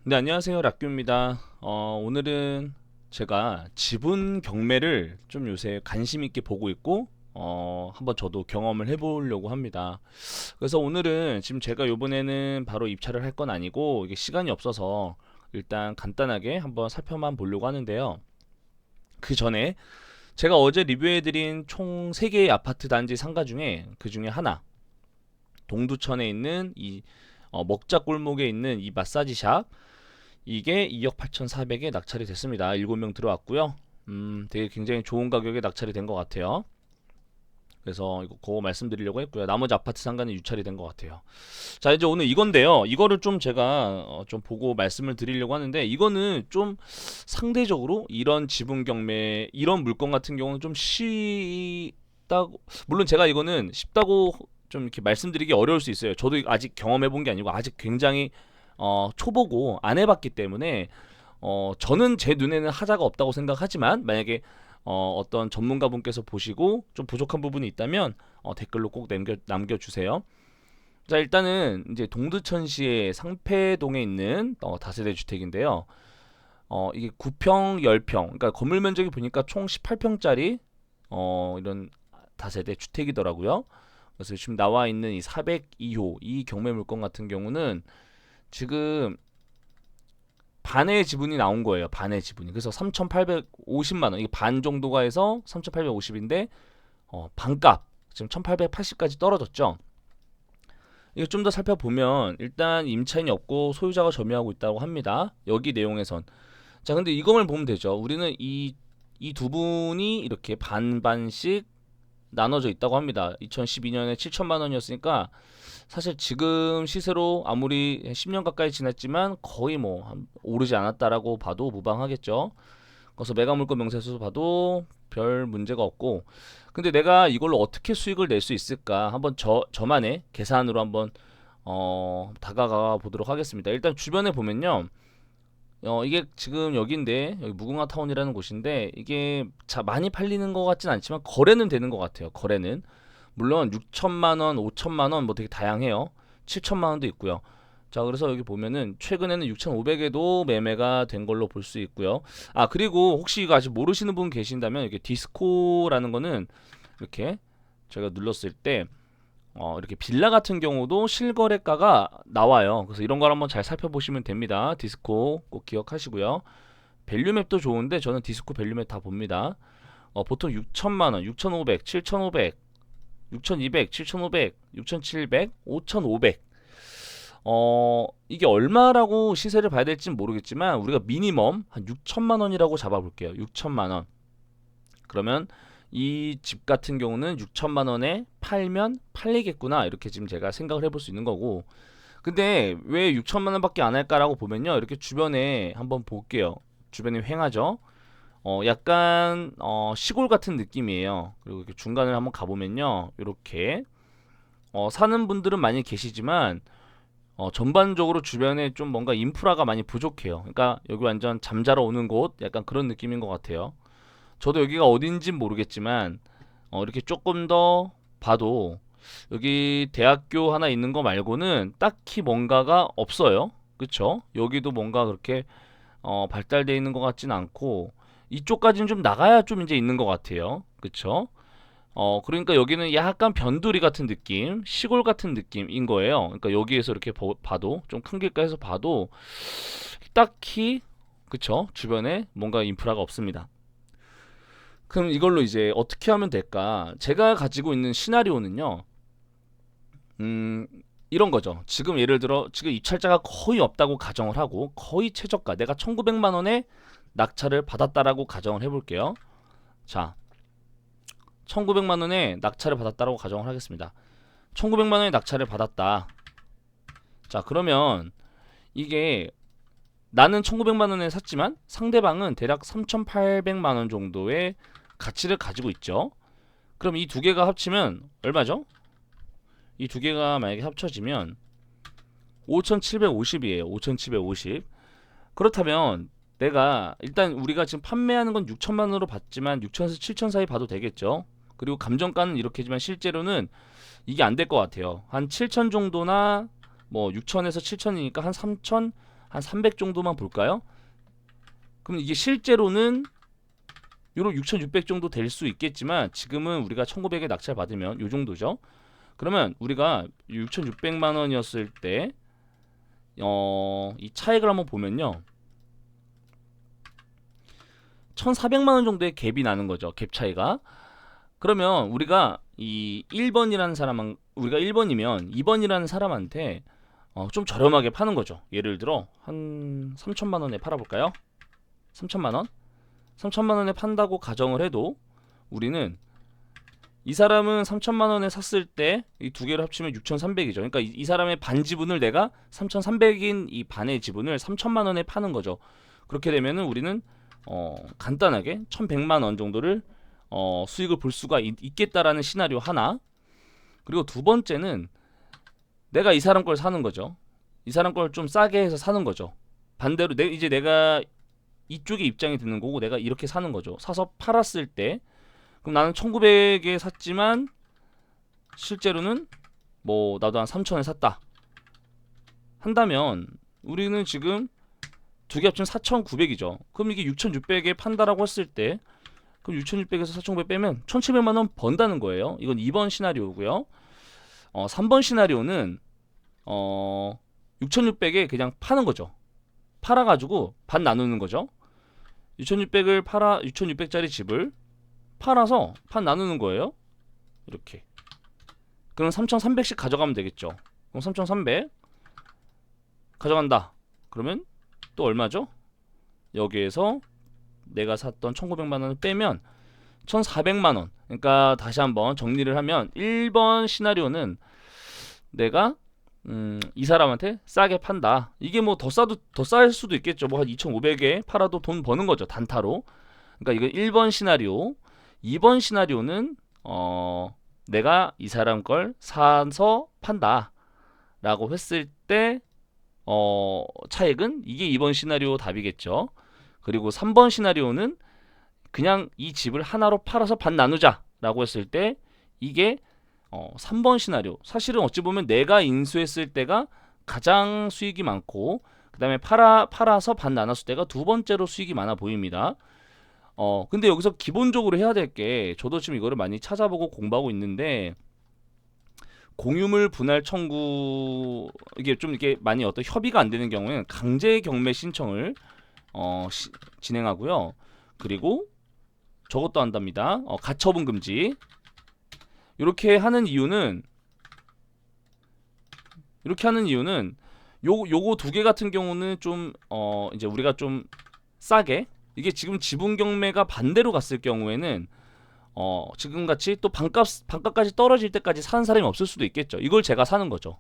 네, 안녕하세요. 락규입니다. 오늘은 제가 지분 경매를 좀 요새 관심 있게 보고 있고, 한번 저도 경험을 해보려고 합니다. 그래서 오늘은 지금 제가 요번에는 바로 입찰을 할 건 아니고, 이게 시간이 없어서 일단 간단하게 한번 살펴만 보려고 하는데요. 그 전에 제가 어제 리뷰해드린 총 3개의 아파트 단지 상가 중에 그 중에 하나, 동두천에 있는 이 먹자 골목에 있는 이 마사지 샵, 이게 2억 8,400에 낙찰이 됐습니다. 7명 들어왔고요. 되게 굉장히 좋은 가격에 낙찰이 된 것 같아요. 그래서 이거 그거 말씀드리려고 했고요. 나머지 아파트 상가는 유찰이 된 것 같아요. 자, 이제 오늘 이건데요. 이거를 좀 제가 좀 보고 말씀을 드리려고 하는데, 이거는 좀 상대적으로 이런 지분 경매 이런 물건 같은 경우는 좀 쉽다고, 물론 제가 이거는 쉽다고 좀 이렇게 말씀드리기 어려울 수 있어요. 저도 아직 경험해 본 게 아니고 아직 굉장히 초보고 안 해봤기 때문에 저는 제 눈에는 하자가 없다고 생각하지만, 만약에 어떤 전문가분께서 보시고 좀 부족한 부분이 있다면 댓글로 꼭 남겨주세요. 자, 일단은 이제 동두천시의 상패동에 있는 다세대 주택인데요. 이게 9평, 10평, 그러니까 건물 면적이 보니까 총 18평짜리 이런 다세대 주택이더라고요. 그래서 지금 나와 있는 이 402호 이 경매 물건 같은 경우는 지금 반의 지분이 나온 거예요. 반의 지분이. 그래서 3,850만 원. 이게 반 정도가 해서 3,850인데 반값 지금 1,880까지 떨어졌죠. 이거 좀 더 살펴보면 일단 임차인이 없고 소유자가 점유하고 있다고 합니다. 여기 내용에선. 자, 근데 이것만 보면 되죠. 우리는 이 두 분이 이렇게 반반씩 나눠져 있다고 합니다. 2012년에 7천만 원이었으니까 사실 지금 시세로 아무리 10년 가까이 지났지만 거의 뭐 오르지 않았다라고 봐도 무방하겠죠. 그래서 매각물건 명세서 봐도 별 문제가 없고, 근데 내가 이걸로 어떻게 수익을 낼 수 있을까 한번 저만의 계산으로 한번 다가가 보도록 하겠습니다. 일단 주변에 보면요, 이게 지금 여기인데, 여기 무궁화 타운이라는 곳인데, 이게 많이 팔리는 것 같진 않지만 거래는 되는 것 같아요. 거래는 물론 6천만 원, 5천만 원 뭐 되게 다양해요. 7천만 원도 있고요. 자, 그래서 여기 보면은 최근에는 6,500에도 매매가 된 걸로 볼 수 있고요. 아, 그리고 혹시 이거 아직 모르시는 분 계신다면, 이게 디스코라는 거는 이렇게 제가 눌렀을 때 이렇게 빌라 같은 경우도 실거래가가 나와요. 그래서 이런 걸 한번 잘 살펴보시면 됩니다. 디스코 꼭 기억하시고요. 밸류맵도 좋은데 저는 디스코 밸류맵 다 봅니다. 보통 6천만 원, 6,500, 7,500, 6,200, 7,500, 6,700, 5,500. 이게 얼마라고 시세를 봐야 될지는 모르겠지만 우리가 미니멈 한 6천만 원이라고 잡아볼게요. 6천만 원. 그러면 이 집 같은 경우는 6천만 원에 팔면 팔리겠구나, 이렇게 지금 제가 생각을 해볼 수 있는 거고. 근데 왜 6천만 원밖에 안 할까라고 보면요, 이렇게 주변에 한번 볼게요. 주변에 횡하죠. 약간 시골 같은 느낌이에요. 그리고 이렇게 중간을 한번 가보면요, 이렇게 사는 분들은 많이 계시지만 전반적으로 주변에 좀 뭔가 인프라가 많이 부족해요. 그러니까 여기 완전 잠자러 오는 곳, 약간 그런 느낌인 것 같아요. 저도 여기가 어딘진 모르겠지만 이렇게 조금 더 봐도 여기 대학교 하나 있는 거 말고는 딱히 뭔가가 없어요. 그쵸? 여기도 뭔가 그렇게 발달되어 있는 것 같진 않고, 이쪽까지는 좀 나가야 좀 이제 있는 것 같아요. 그쵸? 그러니까 여기는 약간 변두리 같은 느낌, 시골 같은 느낌인 거예요. 그러니까 여기에서 이렇게 봐도, 좀 큰 길가에서 봐도 딱히, 그쵸? 주변에 뭔가 인프라가 없습니다. 그럼 이걸로 이제 어떻게 하면 될까? 제가 가지고 있는 시나리오는요, 음, 이런 거죠. 지금 예를 들어, 지금 입찰자가 거의 없다고 가정을 하고, 거의 최저가, 내가 1,900만 원에 낙찰을 받았다라고 가정을 해볼게요. 자, 1,900만 원에 낙찰을 받았다라고 가정을 하겠습니다. 1,900만 원에 낙찰을 받았다. 자, 그러면 이게 나는 1,900만 원에 샀지만 상대방은 대략 3,800만 원 정도의 가치를 가지고 있죠. 그럼 이 두 개가 합치면 얼마죠? 이 두 개가 만약에 합쳐지면 5,750이에요. 5,750. 그렇다면 내가 일단 우리가 지금 판매하는 건 6천만 원으로 받지만 6천에서 7천 사이 봐도 되겠죠. 그리고 감정가는 이렇게지만 실제로는 이게 안 될 것 같아요. 한 7천 정도나, 뭐 6천에서 7천이니까 한 3천, 한 300 정도만 볼까요? 그럼 이게 실제로는 요로 6,600 정도 될 수 있겠지만 지금은 우리가 1,900에 낙찰 받으면 요 정도죠. 그러면 우리가 6,600만 원이었을 때 이 차익을 한번 보면요. 1,400만 원 정도의 갭이 나는 거죠. 갭 차이가. 그러면 우리가 이 1번이라는 사람, 우리가 1번이면 2번이라는 사람한테 좀 저렴하게 파는 거죠. 예를 들어 한 3천만 원에 팔아볼까요? 3천만 원? 3천만 원에 판다고 가정을 해도 우리는 이 사람은 3천만 원에 샀을 때 이 두 개를 합치면 6,300이죠. 그러니까 이 사람의 반 지분을 내가 3,300인 이 반의 지분을 3천만 원에 파는 거죠. 그렇게 되면은 우리는 간단하게 1,100만 원 정도를 수익을 볼 수가 있겠다라는 시나리오 하나. 그리고 두 번째는 내가 이 사람 걸 사는 거죠. 이 사람 걸 좀 싸게 해서 사는 거죠. 반대로 이제 내가 이쪽에 입장이 드는 거고 내가 이렇게 사는 거죠. 사서 팔았을 때 그럼 나는 1,900에 샀지만 실제로는 뭐 나도 한 3,000에 샀다 한다면 우리는 지금 두 개 합치면 4,900이죠. 그럼 이게 6,600에 판다라고 했을 때 그럼 6,600에서 4,900 빼면 1,700만 원 번다는 거예요. 이건 2번 시나리오고요. 3번 시나리오는 6,600에 그냥 파는 거죠. 팔아가지고 반 나누는 거죠. 6,600을 팔아 6,600짜리 집을 팔아서 반 나누는 거예요. 이렇게. 그럼 3,300씩 가져가면 되겠죠. 그럼 3,300 가져간다. 그러면 또 얼마죠? 여기에서 내가 샀던 1,900만 원을 빼면 1,400만 원. 그러니까 다시 한번 정리를 하면 1번 시나리오는 내가 이 사람한테 싸게 판다. 이게 뭐 더 쌀 수도 있겠죠. 뭐 한 2,500에 팔아도 돈 버는 거죠. 단타로. 그러니까 이거 1번 시나리오. 2번 시나리오는 내가 이 사람 걸 사서 판다 라고 했을 때 차익은 이게 2번 시나리오 답이겠죠. 그리고 3번 시나리오는 그냥 이 집을 하나로 팔아서 반 나누자 라고 했을 때 이게 3번 시나리오. 사실은 어찌 보면 내가 인수했을 때가 가장 수익이 많고 그 다음에 팔아서 반 나눴을 때가 두 번째로 수익이 많아 보입니다. 근데 여기서 기본적으로 해야 될 게 저도 지금 이거를 많이 찾아보고 공부하고 있는데 공유물 분할 청구 이게 좀 이렇게 많이 어떤 협의가 안 되는 경우에는 강제 경매 신청을 진행하고요. 그리고 저것도 한답니다. 가처분 금지. 이렇게 하는 이유는 요거 두 개 같은 경우는 좀 이제 우리가 좀 싸게 이게 지금 지분 경매가 반대로 갔을 경우에는 지금 같이 또 반값까지 떨어질 때까지 사는 사람이 없을 수도 있겠죠. 이걸 제가 사는 거죠.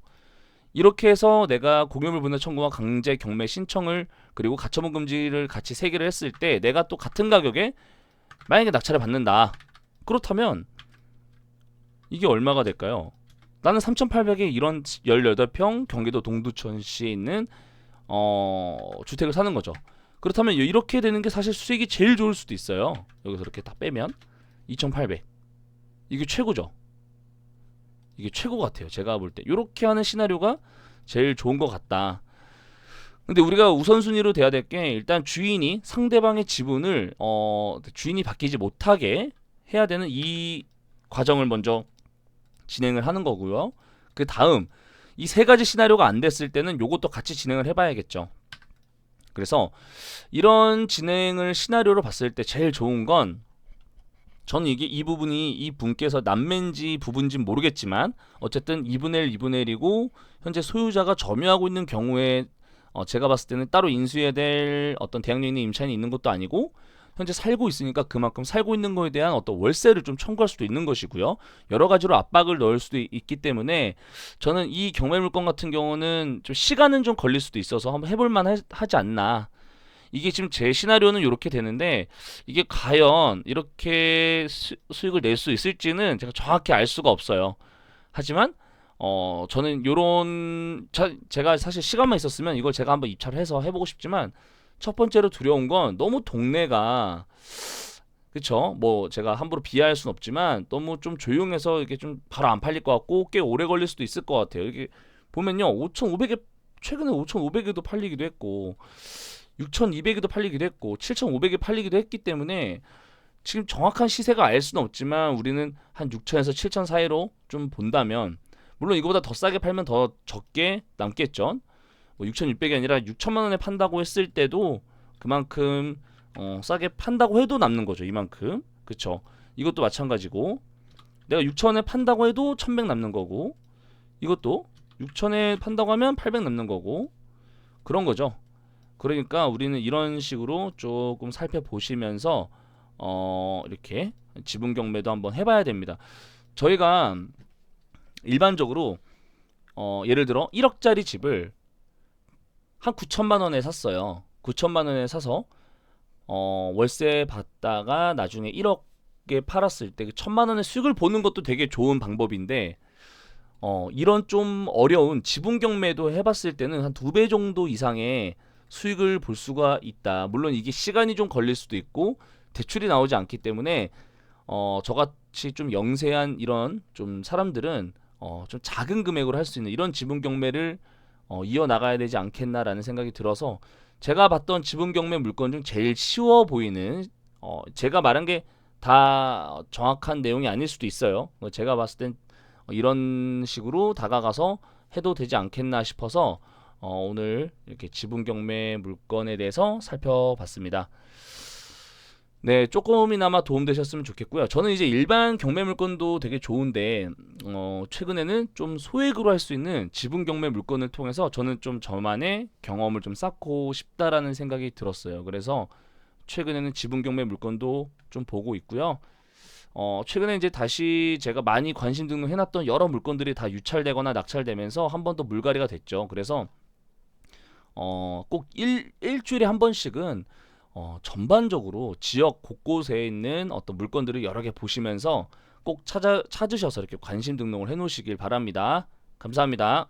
이렇게 해서 내가 공유물 분할 청구와 강제 경매 신청을 그리고 가처분 금지를 같이 세 개를 했을 때 내가 또 같은 가격에 만약에 낙찰을 받는다. 그렇다면 이게 얼마가 될까요? 나는 3,800에 이런 18평 경기도 동두천시에 있는 주택을 사는 거죠. 그렇다면 이렇게 되는 게 사실 수익이 제일 좋을 수도 있어요. 여기서 이렇게 딱 빼면 2,800 이게 최고죠. 이게 최고 같아요. 제가 볼 때 이렇게 하는 시나리오가 제일 좋은 것 같다. 근데 우리가 우선순위로 돼야 될 게 일단 주인이 상대방의 지분을 주인이 바뀌지 못하게 해야 되는 이 과정을 먼저 진행을 하는 거고요. 그 다음 이 세 가지 시나리오가 안 됐을 때는 요것도 같이 진행을 해봐야겠죠. 그래서 이런 진행을 시나리오로 봤을 때 제일 좋은 건 저는 이게 이 부분이 이 분께서 남매인지 부부인지 모르겠지만 어쨌든 2분의 1, 2분의 1이고 현재 소유자가 점유하고 있는 경우에 제가 봤을 때는 따로 인수해야 될 어떤 대항력이 임차인이 있는 것도 아니고 현재 살고 있으니까 그만큼 살고 있는 거에 대한 어떤 월세를 좀 청구할 수도 있는 것이고요. 여러 가지로 압박을 넣을 수도 있기 때문에 저는 이 경매 물건 같은 경우는 좀 시간은 좀 걸릴 수도 있어서 한번 해볼 만하지 않나. 이게 지금 제 시나리오는 이렇게 되는데 이게 과연 이렇게 수익을 낼 수 있을지는 제가 정확히 알 수가 없어요. 하지만 저는 요런 제가 사실 시간만 있었으면 이걸 제가 한번 입찰을 해서 해보고 싶지만 첫 번째로 두려운 건 너무 동네가 그쵸 뭐 제가 함부로 비하할 순 없지만 너무 좀 조용해서 이게 좀 바로 안 팔릴 것 같고 꽤 오래 걸릴 수도 있을 것 같아요. 이게 보면요 5,500에 최근에 5,500에도 팔리기도 했고 6,200에도 팔리기도 했고 7,500에 팔리기도 했기 때문에 지금 정확한 시세가 알 수는 없지만 우리는 한 6,000에서 7,000 사이로 좀 본다면, 물론 이거보다 더 싸게 팔면 더 적게 남겠죠. 뭐 6,600이 아니라 6천만 원에 판다고 했을 때도 그만큼 싸게 판다고 해도 남는 거죠. 이만큼. 그쵸? 이것도 마찬가지고 내가 6천에 판다고 해도 1,100 남는 거고, 이것도 6천에 판다고 하면 800 남는 거고, 그런 거죠. 그러니까 우리는 이런 식으로 조금 살펴보시면서 이렇게 지분 경매도 한번 해봐야 됩니다. 저희가 일반적으로 예를 들어 1억짜리 집을 한 9천만 원에 샀어요. 9천만 원에 사서 월세 받다가 나중에 1억에 팔았을 때 그 1,000만 원의 수익을 보는 것도 되게 좋은 방법인데, 이런 좀 어려운 지분 경매도 해봤을 때는 한 2배 정도 이상의 수익을 볼 수가 있다. 물론 이게 시간이 좀 걸릴 수도 있고 대출이 나오지 않기 때문에 저같이 좀 영세한 이런 좀 사람들은 좀 작은 금액으로 할 수 있는 이런 지분 경매를 이어나가야 되지 않겠나라는 생각이 들어서, 제가 봤던 지분 경매 물건 중 제일 쉬워 보이는, 제가 말한 게 다 정확한 내용이 아닐 수도 있어요. 제가 봤을 땐 이런 식으로 다가가서 해도 되지 않겠나 싶어서 오늘 이렇게 지분 경매 물건에 대해서 살펴봤습니다. 네, 조금이나마 도움되셨으면 좋겠고요. 저는 이제 일반 경매 물건도 되게 좋은데 최근에는 좀 소액으로 할 수 있는 지분 경매 물건을 통해서 저는 좀 저만의 경험을 좀 쌓고 싶다라는 생각이 들었어요. 그래서 최근에는 지분 경매 물건도 좀 보고 있고요. 최근에 이제 다시 제가 많이 관심 등록해놨던 여러 물건들이 다 유찰되거나 낙찰되면서 한 번 더 물갈이가 됐죠. 그래서 꼭 일주일에 한 번씩은 전반적으로 지역 곳곳에 있는 어떤 물건들을 여러 개 보시면서 꼭 찾으셔서 이렇게 관심 등록을 해 놓으시길 바랍니다. 감사합니다.